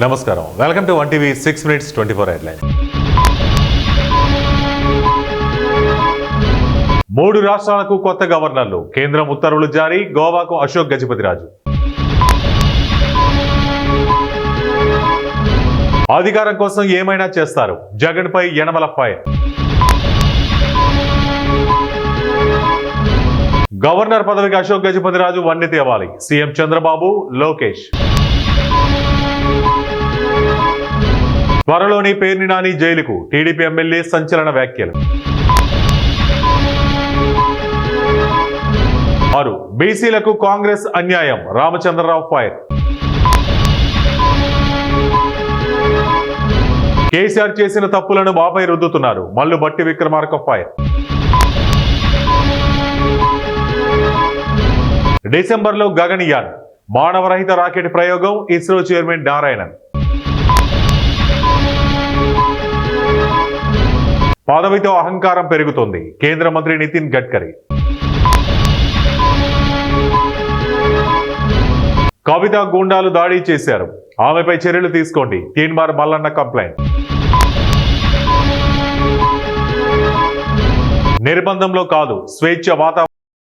నమస్కారం, welcome to 1 TV 6 minutes 24 headlines. 3 రాష్ట్రాలకు కొత్త గవర్నర్లు, కేంద్రం ఉత్తర్వులు జారీ. గోవాకు అశోక్ గజపతిరాజు. అధికారం కోసం ఏమైనా చేస్తారు, జగన్ పై యనమల ఫైర్. గవర్నర్ పదవికి అశోక్ గజపతిరాజు వన్నె తేవాలి, సీఎం చంద్రబాబు, లోకేష్. త్వరలోని పేర్ని నాని జైలుకు, టీడీపీ ఎమ్మెల్యే సంచలన వ్యాఖ్యలు. 6 బీసీలకు కాంగ్రెస్ అన్యాయం, రామచంద్రరావు ఫైర్. కేసీఆర్ చేసిన తప్పులను బాపై రుద్దుతున్నారు, మల్లు బట్టి విక్రమార్క ఫైర్. డిసెంబర్లో గగన్యాన్ మానవరహిత రాకెట్ ప్రయోగం, ఇస్రో చైర్మన్ నారాయణన్. పదవితో అహంకారం పెరుగుతుంది, కేంద్ర మంత్రి నితిన్ గడ్కరీ. కవిత గూండాలు దాడి చేశారు, ఆమెపై చర్యలు తీసుకోండి, తీన్మార్ మల్లన్న కంప్లైంట్. నిర్బంధంలో కాదు, స్వేచ్ఛ వాతావరణం